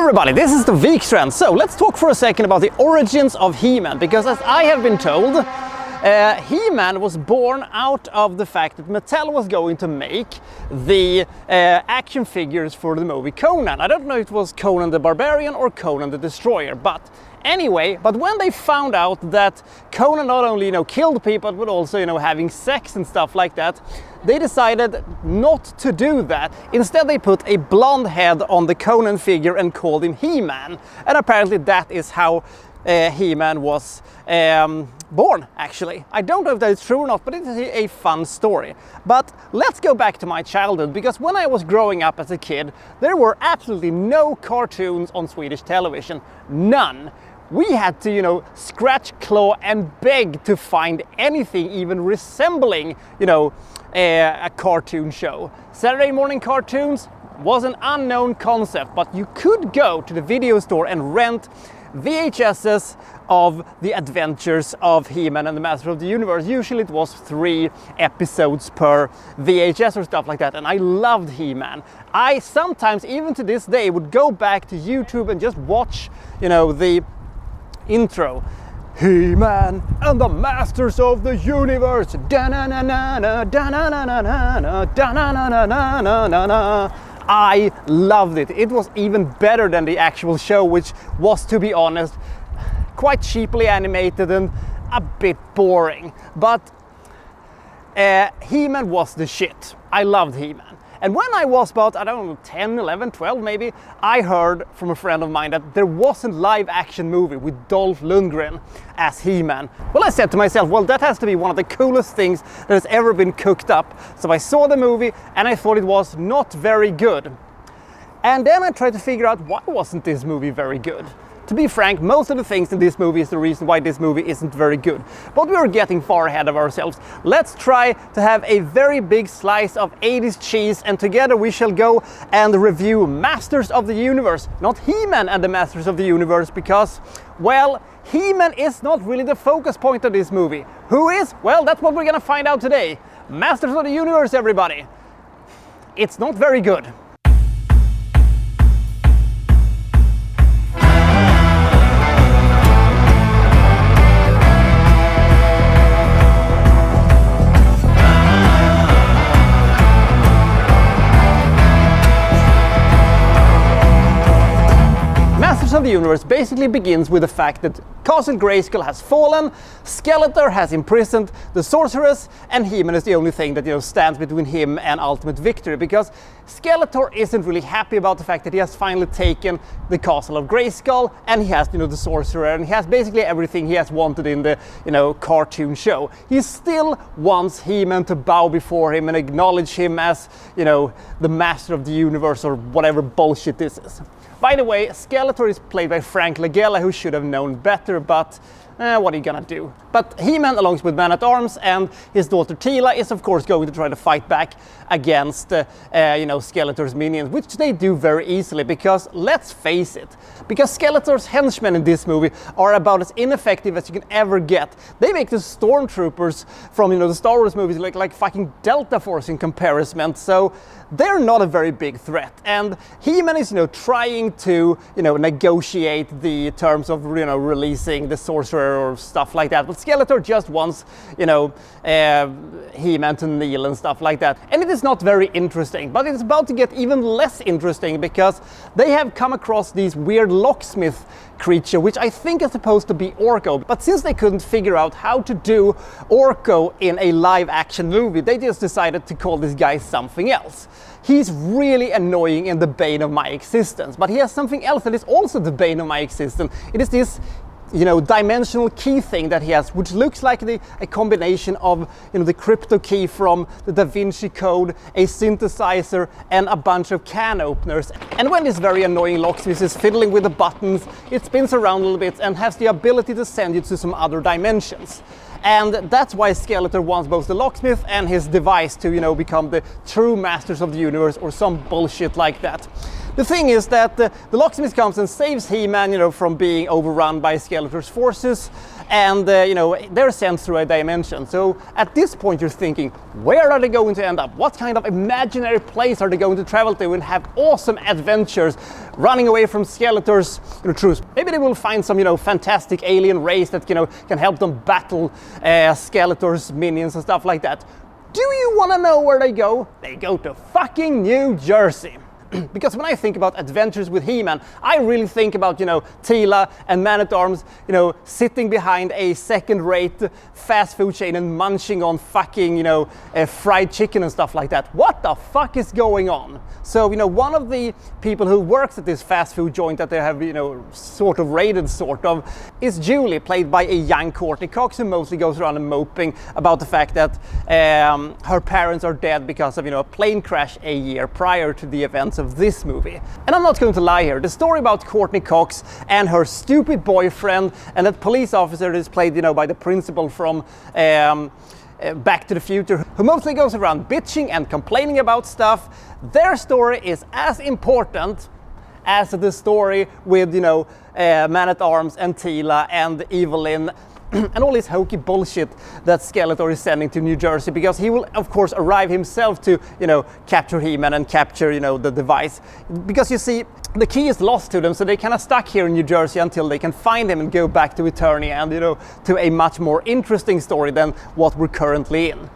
everybody, this is the Wikstrand. So let's talk for a second about the origins of He-Man, because as I have been told, He-Man was born out of the fact that Mattel was going to make the action figures for the movie Conan. I don't know if it was Conan the Barbarian or Conan the Destroyer, but anyway, when they found out that Conan not only, killed people, but also, having sex and stuff like that, they decided not to do that. Instead, they put a blonde head on the Conan figure and called him He-Man. And apparently that is how He-Man was born, actually. I don't know if that is true or not, but it is a fun story. But let's go back to my childhood, because when I was growing up as a kid, there were absolutely no cartoons on Swedish television. None. We had to, scratch, claw and beg to find anything even resembling, a cartoon show. Saturday morning cartoons was an unknown concept, but you could go to the video store and rent VHSs of the adventures of He-Man and the Master of the Universe. Usually it was 3 episodes per VHS or stuff like that, and I loved He-Man. I sometimes, even to this day, would go back to YouTube and just watch, the intro. He-Man and the Masters of the Universe. Da-na-na-na-na, da-na-na-na-na, da-na-na-na-na-na-na. I loved it. It was even better than the actual show, which was, to be honest, quite cheaply animated and a bit boring. But He-Man was the shit. I loved He-Man. And when I was about, 10, 11, 12 maybe, I heard from a friend of mine that there was a live action movie with Dolph Lundgren as He-Man. Well, I said to myself, well, that has to be one of the coolest things that has ever been cooked up. So I saw the movie and I thought it was not very good. And then I tried to figure out, why wasn't this movie very good? To be frank, most of the things in this movie is the reason why this movie isn't very good. But we are getting far ahead of ourselves. Let's try to have a very big slice of 80s cheese, and together we shall go and review Masters of the Universe. Not He-Man and the Masters of the Universe, because, well, He-Man is not really the focus point of this movie. Who is? Well, that's what we're gonna find out today. Masters of the Universe, everybody. It's not very good. Of the Universe basically begins with the fact that Castle Grayskull has fallen, Skeletor has imprisoned the Sorceress, and He-Man is the only thing that stands between him and ultimate victory, because Skeletor isn't really happy about the fact that he has finally taken the Castle of Grayskull, and he has the Sorcerer, and he has basically everything he has wanted in the cartoon show. He still wants He-Man to bow before him and acknowledge him as the Master of the Universe, or whatever bullshit this is. By the way, Skeletor is played by Frank Langella, who should have known better, but what are you gonna do? But He-Man, along with Man-at-Arms and his daughter Teela, is of course going to try to fight back against Skeletor's minions, which they do very easily, because let's face it, because Skeletor's henchmen in this movie are about as ineffective as you can ever get. They make the stormtroopers from the Star Wars movies like fucking Delta Force in comparison, so they're not a very big threat. And He-Man is trying to negotiate the terms of releasing the Sorcerer or stuff like that, but Skeletor just wants He-Man to kneel and stuff like that. And it is not very interesting, but it's about to get even less interesting, because they have come across these weird locksmith creature, which I think is supposed to be Orko, but since they couldn't figure out how to do Orko in a live action movie, they just decided to call this guy something else. He's really annoying and the bane of my existence, but he has something else that is also the bane of my existence. It is this dimensional key thing that he has, which looks like a combination of the crypto key from the Da Vinci Code, a synthesizer, and a bunch of can openers. And when this very annoying locksmith is fiddling with the buttons, it spins around a little bit and has the ability to send you to some other dimensions. And that's why Skeletor wants both the locksmith and his device to become the true Masters of the Universe, or some bullshit like that. The thing is that the locksmith comes and saves He-Man, from being overrun by Skeletor's forces, and you know, they're sent through a dimension. So at this point you're thinking, where are they going to end up? What kind of imaginary place are they going to travel to and have awesome adventures, running away from Skeletor's, you know, troops? Maybe they will find some, you know, fantastic alien race that, you know, can help them battle Skeletor's minions and stuff like that. Do you want to know where they go? They go to fucking New Jersey. Because when I think about adventures with He-Man, I really think about, you know, Teela and Man-at-Arms, you know, sitting behind a second-rate fast food chain and munching on fucking, you know, fried chicken and stuff like that. What the fuck is going on? So, you know, one of the people who works at this fast food joint that they have, you know, sort of raided, is Julie, played by a young Courtney Cox, who mostly goes around and moping about the fact that her parents are dead because of, you know, a plane crash a year prior to the events of this movie. And I'm not going to lie here, the story about Courtney Cox and her stupid boyfriend and that police officer is played, you know, by the principal from Back to the Future, who mostly goes around bitching and complaining about stuff. Their story is as important as the story with, you know, Man-at-Arms and Teela and Evelyn and all this hokey bullshit that Skeletor is sending to New Jersey, because he will of course arrive himself to, you know, capture He-Man and capture, you know, the device. Because you see, the key is lost to them, so they're kind of stuck here in New Jersey until they can find him and go back to Eternia and, you know, to a much more interesting story than what we're currently in.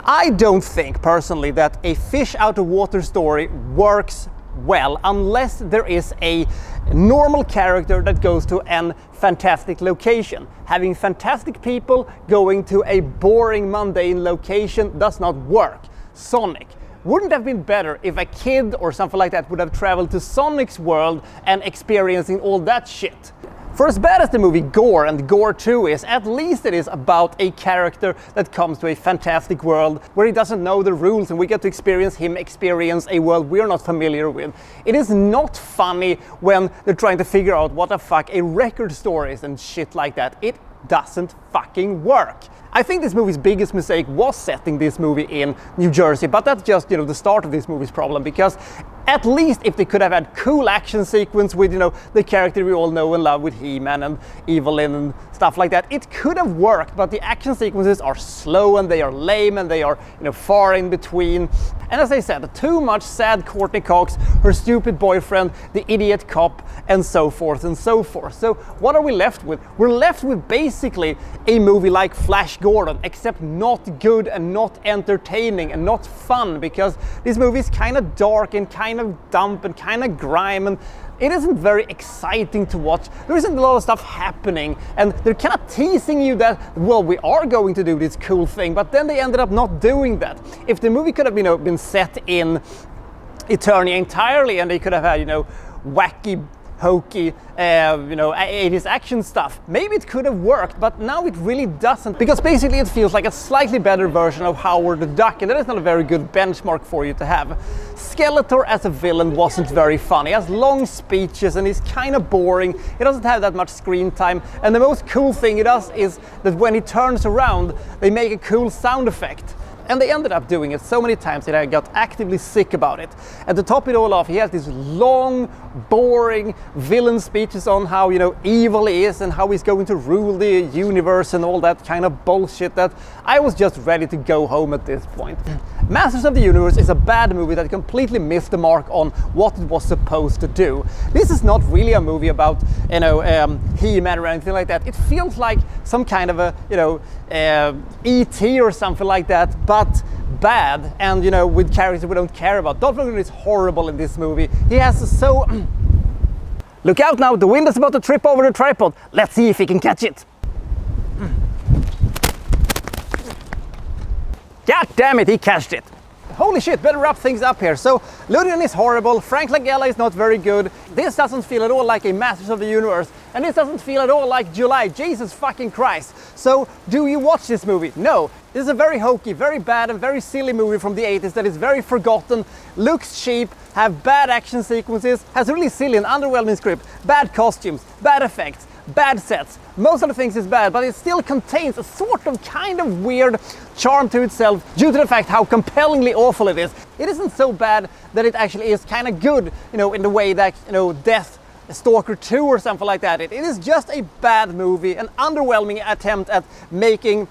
I don't think personally that a fish out of water story works well unless there is a normal character that goes to an fantastic location. Having fantastic people going to a boring, mundane location does not work. Sonic. Wouldn't it have been better if a kid or something like that would have traveled to Sonic's world and experiencing all that shit? For as bad as the movie Gore and Gore 2 is, at least it is about a character that comes to a fantastic world where he doesn't know the rules and we get to experience him experience a world we're not familiar with. It is not funny when they're trying to figure out what the fuck a record store is and shit like that. It doesn't fucking work. I think this movie's biggest mistake was setting this movie in New Jersey, but that's just, you know, the start of this movie's problem, because at least if they could have had cool action sequence with, you know, the character we all know and love with He-Man and Evelyn and stuff like that, it could have worked, but the action sequences are slow and they are lame and they are, you know, far in between. And as I said, too much sad Courtney Cox, her stupid boyfriend, the idiot cop, and so forth and so forth. So what are we left with? We're left with basically a movie like Flash Gordon, except not good and not entertaining and not fun, because this movie is kind of dark and kind of dumb and kind of grime, and it isn't very exciting to watch. There isn't a lot of stuff happening, and they're kind of teasing you that, well, we are going to do this cool thing, but then they ended up not doing that. If the movie could have, you know, been set in Eternia entirely, and they could have had, you know, wacky, hokey, you know, 80s action stuff, maybe it could have worked, but now it really doesn't, because basically it feels like a slightly better version of Howard the Duck, and that is not a very good benchmark for you to have. Skeletor as a villain wasn't very funny. He has long speeches and he's kind of boring. He doesn't have that much screen time, and the most cool thing he does is that when he turns around, they make a cool sound effect. And they ended up doing it so many times that I got actively sick about it. And to top it all off, he has these long, boring villain speeches on how, you know, evil he is and how he's going to rule the universe and all that kind of bullshit that I was just ready to go home at this point. Masters of the Universe is a bad movie that completely missed the mark on what it was supposed to do. This is not really a movie about, you know, He-Man or anything like that. It feels like some kind of a, you know, E.T. or something like that, but bad, and, you know, with characters we don't care about. Dolph Lundgren is horrible in this movie. He has so... Look out now, the wind is about to trip over the tripod. Let's see if he can catch it. God damn it, he catched it. Holy shit, better wrap things up here. So, Lundgren is horrible, Frank Langella is not very good, this doesn't feel at all like a Masters of the Universe, and this doesn't feel at all like July, Jesus fucking Christ. So, do you watch this movie? No. This is a very hokey, very bad and very silly movie from the 80s that is very forgotten, looks cheap, have bad action sequences, has a really silly and underwhelming script, bad costumes, bad effects, bad sets. Most of the things is bad, but it still contains a sort of kind of weird charm to itself due to the fact how compellingly awful it is. It isn't so bad that it actually is kind of good, you know, in the way that, you know, Death Stalker 2 or something like that. It is just a bad movie, an underwhelming attempt at making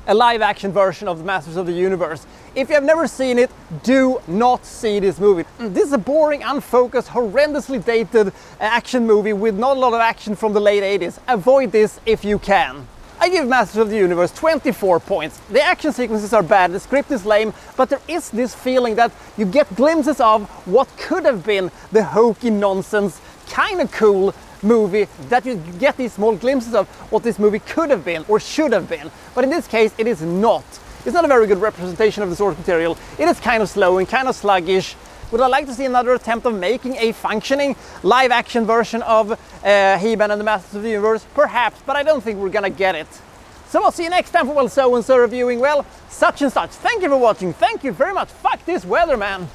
a live-action version of the Masters of the Universe. If you have never seen it, do not see this movie. This is a boring, unfocused, horrendously dated action movie with not a lot of action from the late 80s. Avoid this if you can. I give Masters of the Universe 24 points. The action sequences are bad, the script is lame, but there is this feeling that you get glimpses of what could have been the hokey nonsense, kind of cool movie, that you get these small glimpses of what this movie could have been or should have been. But in this case, it is not. It's not a very good representation of the source material. It is kind of slow and kind of sluggish. Would I like to see another attempt of making a functioning live-action version of He-Man and the Masters of the Universe? Perhaps, but I don't think we're gonna get it. So I'll see you next time for, well, so-and-so reviewing, well, such and such. Thank you for watching. Thank you very much. Fuck this weather, man.